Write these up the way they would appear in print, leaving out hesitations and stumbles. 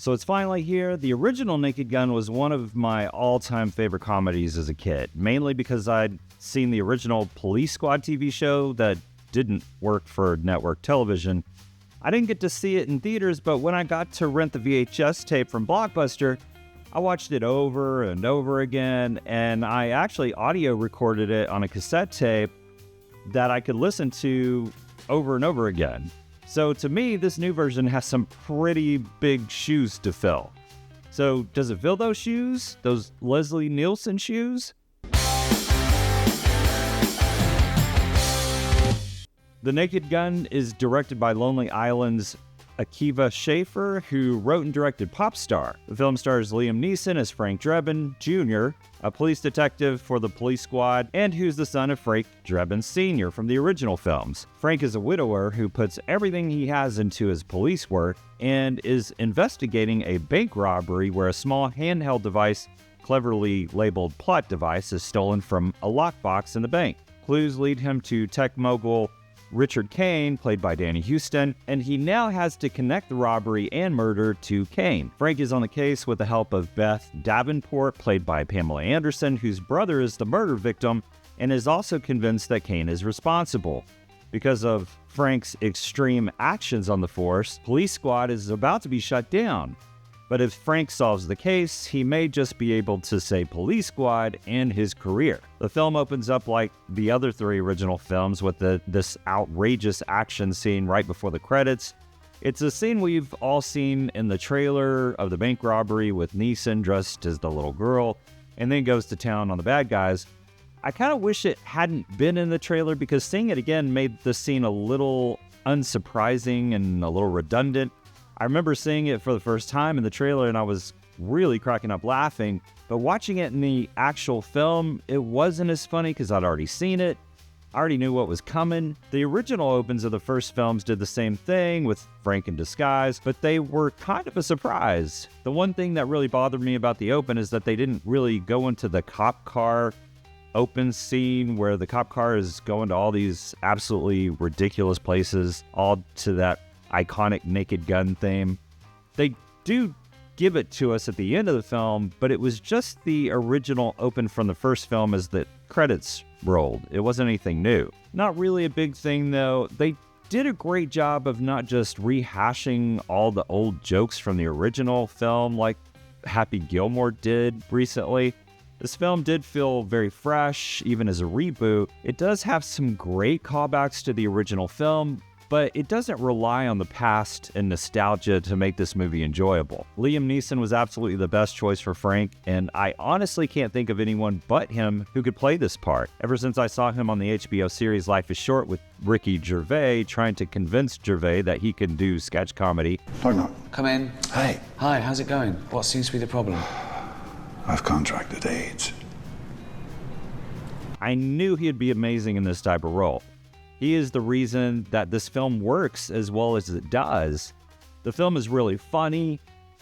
So it's finally here. The original Naked Gun was one of my all-time favorite comedies as a kid, mainly because I'd seen the original Police Squad TV show that didn't work for network television. I didn't get to see it in theaters, but when I got to rent the VHS tape from Blockbuster, I watched it over and over again, and I actually audio recorded it on a cassette tape that I could listen to over and over again. So to me, this new version has some pretty big shoes to fill. So does it fill those shoes? Those Leslie Nielsen shoes? The Naked Gun is directed by Lonely Island's Akiva Schaffer, who wrote and directed Pop Star. The film stars Liam Neeson as Frank Drebin Jr., a police detective for the police squad, and who's the son of Frank Drebin Sr. from the original films. Frank is a widower who puts everything he has into his police work and is investigating a bank robbery where a small handheld device, cleverly labeled plot device, is stolen from a lockbox in the bank. Clues lead him to tech mogul Richard Kane, played by Danny Houston, and he now has to connect the robbery and murder to Kane. Frank is on the case with the help of Beth Davenport, played by Pamela Anderson, whose brother is the murder victim and is also convinced that Kane is responsible. Because of Frank's extreme actions on the force, Police Squad is about to be shut down. But if Frank solves the case, he may just be able to save Police Squad and his career. The film opens up like the other three original films with this outrageous action scene right before the credits. It's a scene we've all seen in the trailer of the bank robbery with Neeson dressed as the little girl, and then goes to town on the bad guys. I kind of wish it hadn't been in the trailer because seeing it again made the scene a little unsurprising and a little redundant. I remember seeing it for the first time in the trailer and I was really cracking up laughing, but watching it in the actual film, it wasn't as funny because I'd already seen it. I already knew what was coming. The original opens of the first films did the same thing with Frank in disguise, but they were kind of a surprise. The one thing that really bothered me about the open is that they didn't really go into the cop car open scene where the cop car is going to all these absolutely ridiculous places, all to that iconic Naked Gun theme. They do give it to us at the end of the film, but it was just the original open from the first film as the credits rolled. It wasn't anything new. Not really a big thing though. They did a great job of not just rehashing all the old jokes from the original film like Happy Gilmore did recently. This film did feel very fresh, even as a reboot. It does have some great callbacks to the original film, but it doesn't rely on the past and nostalgia to make this movie enjoyable. Liam Neeson was absolutely the best choice for Frank, and I honestly can't think of anyone but him who could play this part. Ever since I saw him on the HBO series Life is Short with Ricky Gervais trying to convince Gervais that he can do sketch comedy. Come in. Hey. Hi, how's it going? What seems to be the problem? I've contracted AIDS. I knew he'd be amazing in this type of role. He is the reason that this film works as well as it does. The film is really funny.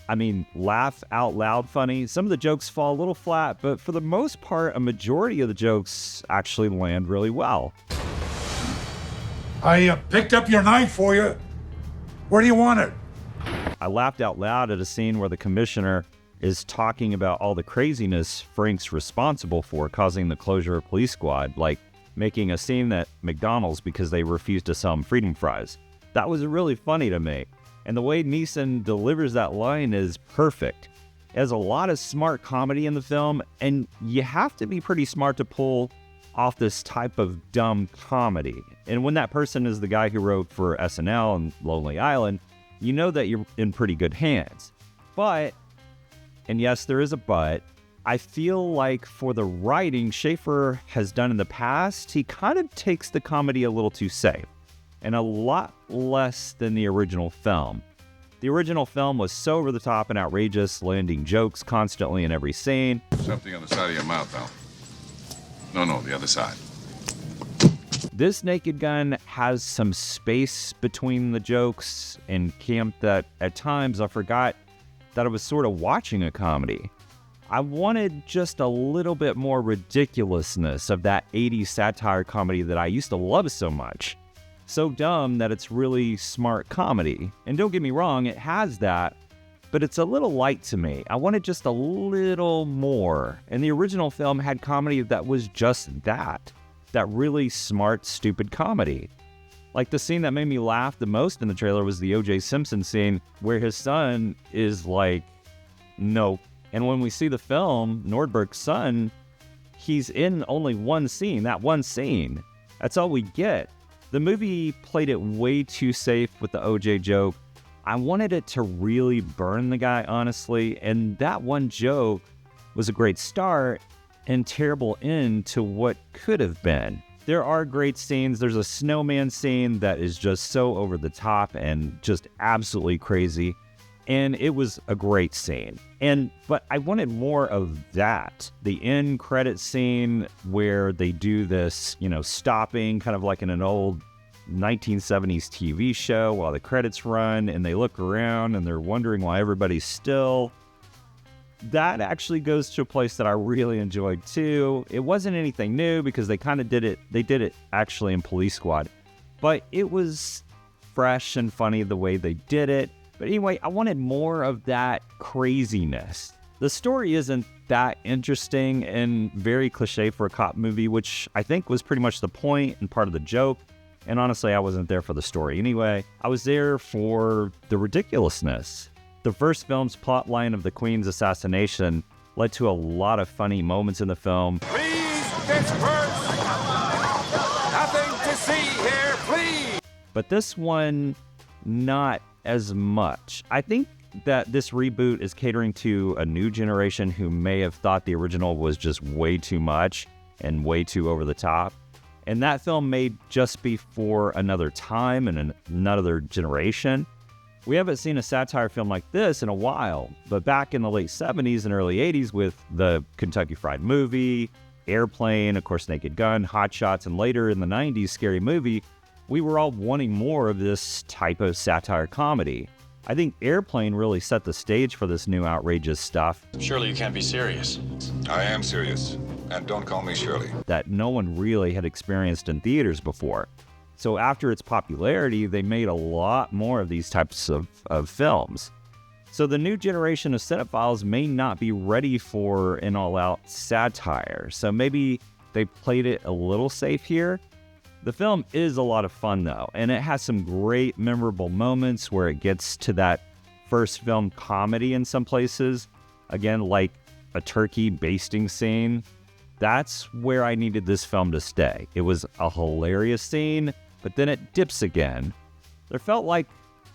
I mean, laugh out loud funny. Some of the jokes fall a little flat, but for the most part, a majority of the jokes actually land really well. I picked up your knife for you. Where do you want it? I laughed out loud at a scene where the commissioner is talking about all the craziness Frank's responsible for causing the closure of Police Squad, like making a scene at McDonald's because they refused to sell him freedom fries. That was really funny to me. And the way Neeson delivers that line is perfect. It has a lot of smart comedy in the film, and you have to be pretty smart to pull off this type of dumb comedy. And when that person is the guy who wrote for SNL and Lonely Island, you know that you're in pretty good hands. But, and yes, there is a but, I feel like for the writing Schaffer has done in the past, he kind of takes the comedy a little too safe, and a lot less than the original film. The original film was so over the top and outrageous, landing jokes constantly in every scene. Something on the side of your mouth, Al. No, the other side. This Naked Gun has some space between the jokes and camp that at times I forgot that I was sort of watching a comedy. I wanted just a little bit more ridiculousness of that 80s satire comedy that I used to love so much. So dumb that it's really smart comedy. And don't get me wrong, it has that, but it's a little light to me. I wanted just a little more. And the original film had comedy that was just that really smart, stupid comedy. Like the scene that made me laugh the most in the trailer was the O.J. Simpson scene where his son is like, nope. And when we see the film, Nordberg's son, he's in only one scene, that one scene. That's all we get. The movie played it way too safe with the O.J. joke. I wanted it to really burn the guy, honestly, and that one joke was a great start and terrible end to what could have been. There are great scenes. There's a snowman scene that is just so over the top and just absolutely crazy. And it was a great scene. But I wanted more of that. The end credit scene where they do this, stopping kind of like in an old 1970s TV show while the credits run and they look around and they're wondering why everybody's still. That actually goes to a place that I really enjoyed too. It wasn't anything new because they kind of did it. They did it actually in Police Squad, but it was fresh and funny the way they did it. But anyway, I wanted more of that craziness. The story isn't that interesting and very cliche for a cop movie, which I think was pretty much the point and part of the joke. And honestly, I wasn't there for the story anyway. I was there for the ridiculousness. The first film's plotline of the Queen's assassination led to a lot of funny moments in the film. Please disperse! Nothing to see here, please! But this one, not as much. I think that this reboot is catering to a new generation who may have thought the original was just way too much and way too over the top. And that film may just be for another time and another generation. We haven't seen a satire film like this in a while, but back in the late 70s and early 80s with the Kentucky Fried Movie, Airplane, of course Naked Gun, Hot Shots, and later in the 90s Scary Movie, we were all wanting more of this type of satire comedy. I think Airplane really set the stage for this new outrageous stuff. Surely you can't be serious. I am serious. And don't call me Shirley. That no one really had experienced in theaters before. So after its popularity, they made a lot more of these types of films. So the new generation of cinephiles may not be ready for an all-out satire. So maybe they played it a little safe here. The film is a lot of fun, though, and it has some great memorable moments where it gets to that first film comedy in some places. Again, like a turkey basting scene. That's where I needed this film to stay. It was a hilarious scene, but then it dips again. There felt like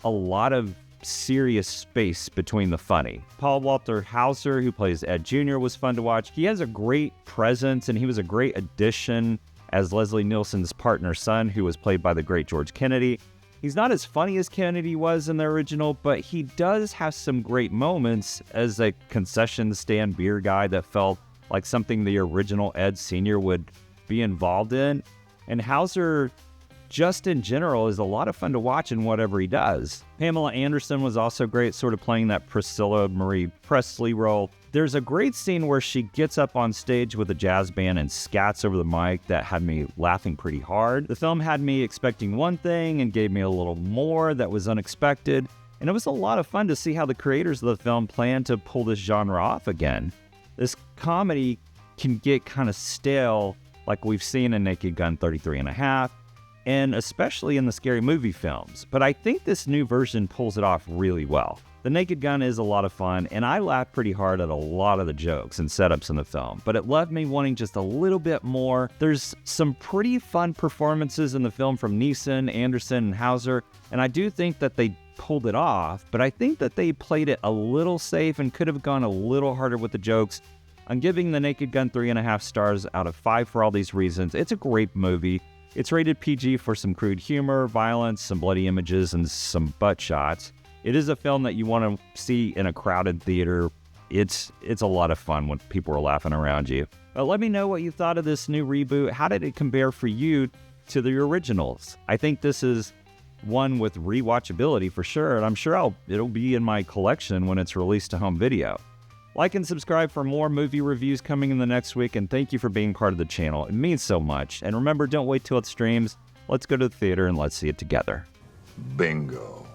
a lot of serious space between the funny. Paul Walter Hauser, who plays Ed Jr., was fun to watch. He has a great presence, and he was a great addition as Leslie Nielsen's partner's son, who was played by the great George Kennedy. He's not as funny as Kennedy was in the original, but he does have some great moments as a concession stand beer guy that felt like something the original Ed Sr. would be involved in. And Hauser, just in general, is a lot of fun to watch in whatever he does. Pamela Anderson was also great, sort of playing that Priscilla Marie Presley role. There's a great scene where she gets up on stage with a jazz band and scats over the mic that had me laughing pretty hard. The film had me expecting one thing and gave me a little more that was unexpected. And it was a lot of fun to see how the creators of the film plan to pull this genre off again. This comedy can get kind of stale, like we've seen in Naked Gun 33 and a half, and especially in the Scary Movie films. But I think this new version pulls it off really well. The Naked Gun is a lot of fun, and I laughed pretty hard at a lot of the jokes and setups in the film, but it left me wanting just a little bit more. There's some pretty fun performances in the film from Neeson, Anderson, and Hauser, and I do think that they pulled it off, but I think that they played it a little safe and could have gone a little harder with the jokes. I'm giving The Naked Gun 3.5 stars out of 5 for all these reasons. It's a great movie. It's rated PG for some crude humor, violence, some bloody images, and some butt shots. It is a film that you want to see in a crowded theater. It's a lot of fun when people are laughing around you. But let me know what you thought of this new reboot. How did it compare for you to the originals? I think this is one with rewatchability for sure, and I'm sure it'll be in my collection when it's released to home video. Like and subscribe for more movie reviews coming in the next week, and thank you for being part of the channel. It means so much. And remember, don't wait till it streams. Let's go to the theater and let's see it together. Bingo.